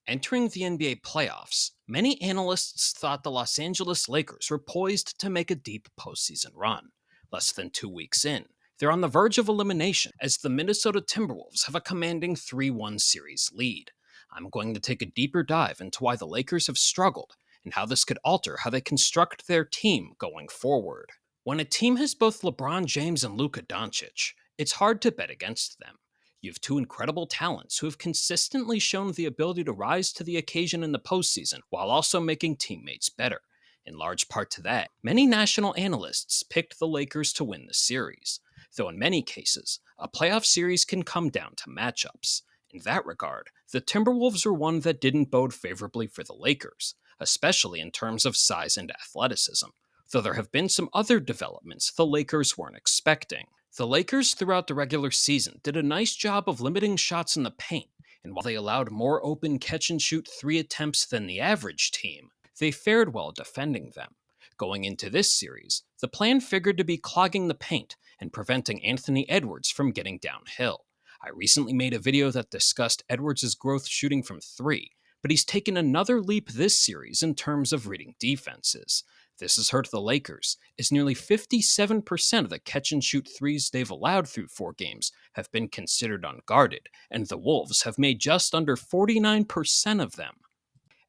Entering the NBA playoffs, many analysts thought the Los Angeles Lakers were poised to make a deep postseason run. Less than 2 weeks in, they're on the verge of elimination as the Minnesota Timberwolves have a commanding 3-1 series lead. I'm going to take a deeper dive into why the Lakers have struggled and how this could alter how they construct their team going forward. When a team has both LeBron James and Luka Doncic, it's hard to bet against them. You have two incredible talents who have consistently shown the ability to rise to the occasion in the postseason while also making teammates better. In large part to that, many national analysts picked the Lakers to win the series, though in many cases, a playoff series can come down to matchups. In that regard, the Timberwolves were one that didn't bode favorably for the Lakers, especially in terms of size and athleticism, though there have been some other developments the Lakers weren't expecting. The Lakers throughout the regular season did a nice job of limiting shots in the paint, and while they allowed more open catch and shoot three attempts than the average team, they fared well defending them. Going into this series, the plan figured to be clogging the paint and preventing Anthony Edwards from getting downhill. I recently made a video that discussed Edwards' growth shooting from three, but he's taken another leap this series in terms of reading defenses. This has hurt the Lakers, as nearly 57% of the catch and shoot threes they've allowed through 4 games have been considered unguarded, and the Wolves have made just under 49% of them.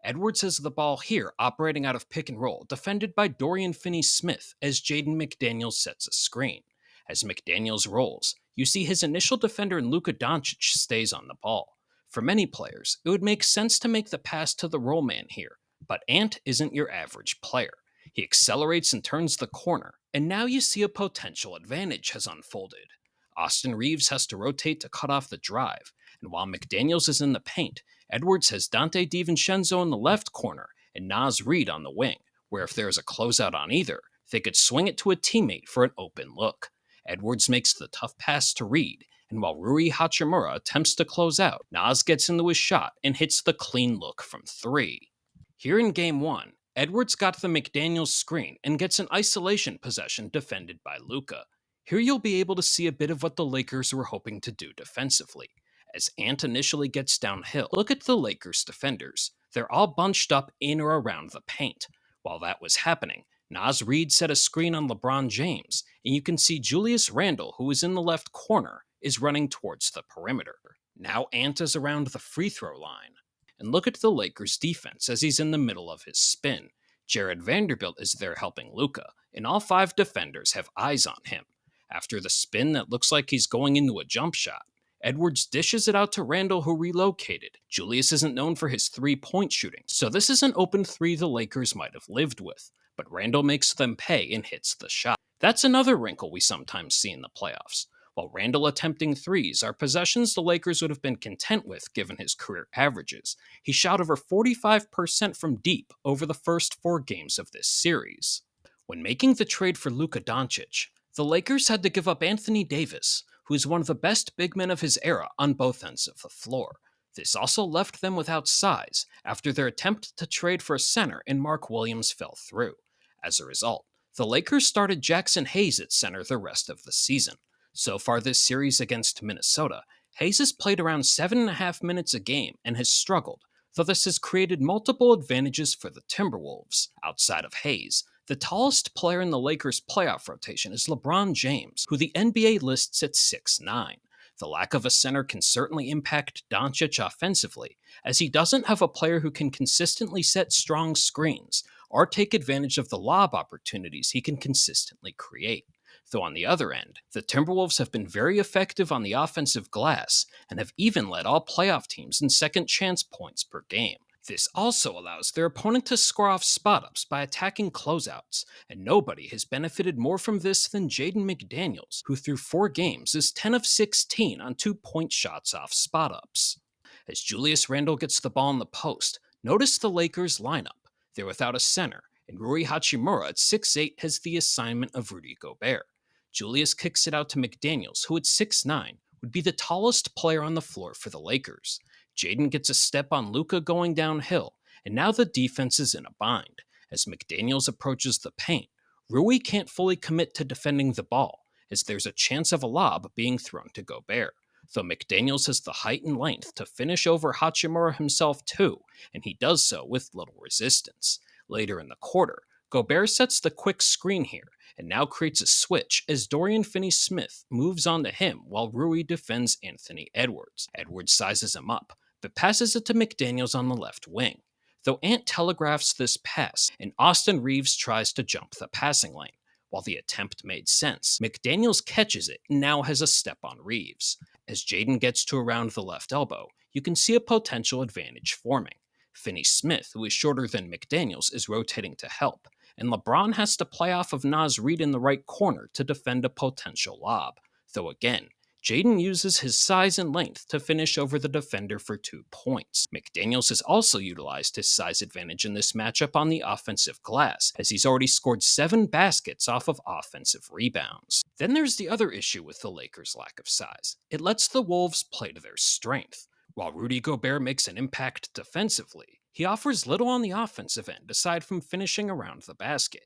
Edwards has the ball here, operating out of pick and roll, defended by Dorian Finney-Smith as Jaden McDaniels sets a screen. As McDaniels rolls, you see his initial defender in Luka Doncic stays on the ball. For many players, it would make sense to make the pass to the roll man here, but Ant isn't your average player. He accelerates and turns the corner, and now you see a potential advantage has unfolded. Austin Reeves has to rotate to cut off the drive, and while McDaniels is in the paint, Edwards has Dante DiVincenzo in the left corner and Naz Reid on the wing, where if there is a closeout on either, they could swing it to a teammate for an open look. Edwards makes the tough pass to Reid, and while Rui Hachimura attempts to close out, Naz gets into his shot and hits the clean look from three. Here in Game 1, Edwards got the McDaniels screen and gets an isolation possession defended by Luka. Here you'll be able to see a bit of what the Lakers were hoping to do defensively. As Ant initially gets downhill, look at the Lakers defenders. They're all bunched up in or around the paint. While that was happening, Naz Reid set a screen on LeBron James, and you can see Julius Randle, who is in the left corner, is running towards the perimeter. Now Ant is around the free throw line. And look at the Lakers' defense as he's in the middle of his spin. Jared Vanderbilt is there helping Luka, and all 5 defenders have eyes on him. After the spin that looks like he's going into a jump shot, Edwards dishes it out to Randle, who relocated. Julius isn't known for his three-point shooting, so this is an open three the Lakers might have lived with, but Randle makes them pay and hits the shot. That's another wrinkle we sometimes see in the playoffs. While Randle attempting threes are possessions the Lakers would have been content with given his career averages, he shot over 45% from deep over the first 4 games of this series. When making the trade for Luka Doncic, the Lakers had to give up Anthony Davis, who is one of the best big men of his era on both ends of the floor. This also left them without size after their attempt to trade for a center and Mark Williams fell through. As a result, the Lakers started Jackson Hayes at center the rest of the season. So far this series against Minnesota, Hayes has played around 7.5 minutes a game and has struggled, though this has created multiple advantages for the Timberwolves. Outside of Hayes, the tallest player in the Lakers' playoff rotation is LeBron James, who the NBA lists at 6'9". The lack of a center can certainly impact Doncic offensively, as he doesn't have a player who can consistently set strong screens or take advantage of the lob opportunities he can consistently create. Though on the other end, the Timberwolves have been very effective on the offensive glass and have even led all playoff teams in second chance points per game. This also allows their opponent to score off spot-ups by attacking closeouts, and nobody has benefited more from this than Jaden McDaniels, who through 4 games is 10 of 16 on 2-point shots off spot-ups. As Julius Randle gets the ball in the post, notice the Lakers lineup. They're without a center, and Rui Hachimura at 6'8 has the assignment of Rudy Gobert. Julius kicks it out to McDaniels, who at 6'9 would be the tallest player on the floor for the Lakers. Jaden gets a step on Luka going downhill, and now the defense is in a bind. As McDaniels approaches the paint, Rui can't fully commit to defending the ball, as there's a chance of a lob being thrown to Gobert. though McDaniels has the height and length to finish over Hachimura himself too, and he does so with little resistance. Later in the quarter, Gobert sets the quick screen here, and now creates a switch as Dorian Finney-Smith moves on to him while Rui defends Anthony Edwards. Edwards sizes him up, but passes it to McDaniels on the left wing. Though Ant telegraphs this pass, and Austin Reeves tries to jump the passing lane. While the attempt made sense, McDaniels catches it and now has a step on Reeves. As Jaden gets to around the left elbow, you can see a potential advantage forming. Finney-Smith, who is shorter than McDaniels, is rotating to help, and LeBron has to play off of Naz Reid in the right corner to defend a potential lob. Though again, Jaden uses his size and length to finish over the defender for 2 points. McDaniels has also utilized his size advantage in this matchup on the offensive glass, as he's already scored 7 baskets off of offensive rebounds. Then there's the other issue with the Lakers' lack of size. It lets the Wolves play to their strength. While Rudy Gobert makes an impact defensively, he offers little on the offensive end aside from finishing around the basket.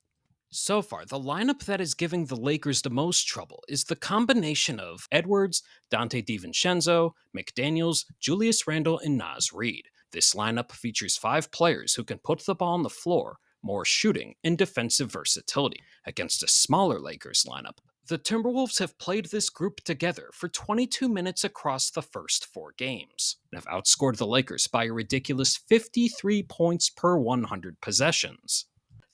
So far, the lineup that is giving the Lakers the most trouble is the combination of Edwards, Dante DiVincenzo, McDaniels, Julius Randle, and Naz Reid. This lineup features 5 players who can put the ball on the floor, more shooting, and defensive versatility. Against a smaller Lakers lineup, the Timberwolves have played this group together for 22 minutes across the first 4 games, and have outscored the Lakers by a ridiculous 53 points per 100 possessions.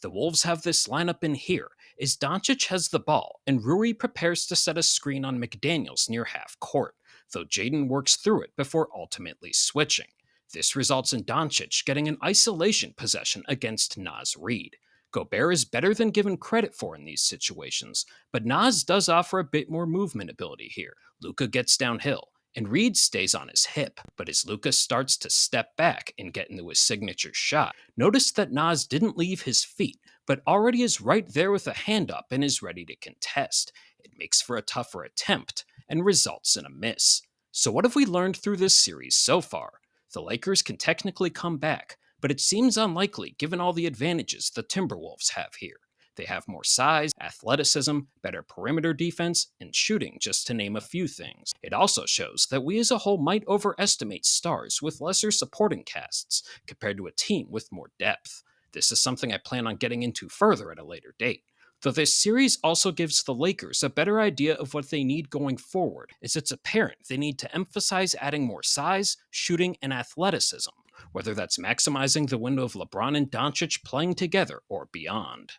The Wolves have this lineup in here, as Doncic has the ball, and Rui prepares to set a screen on McDaniels near half court, though Jaden works through it before ultimately switching. This results in Doncic getting an isolation possession against Naz Reid. Gobert is better than given credit for in these situations, but Naz does offer a bit more movement ability here. Luka gets downhill, and Reid stays on his hip, but as Luka starts to step back and get into his signature shot, notice that Naz didn't leave his feet, but already is right there with a hand up and is ready to contest. It makes for a tougher attempt, and results in a miss. So what have we learned through this series so far? The Lakers can technically come back, but it seems unlikely given all the advantages the Timberwolves have here. They have more size, athleticism, better perimeter defense, and shooting, just to name a few things. It also shows that we as a whole might overestimate stars with lesser supporting casts compared to a team with more depth. This is something I plan on getting into further at a later date. Though this series also gives the Lakers a better idea of what they need going forward, as it's apparent they need to emphasize adding more size, shooting, and athleticism, whether that's maximizing the window of LeBron and Doncic playing together or beyond.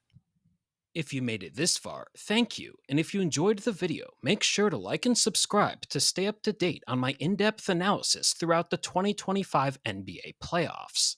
If you made it this far, thank you, and if you enjoyed the video, make sure to like and subscribe to stay up to date on my in-depth analysis throughout the 2025 NBA playoffs.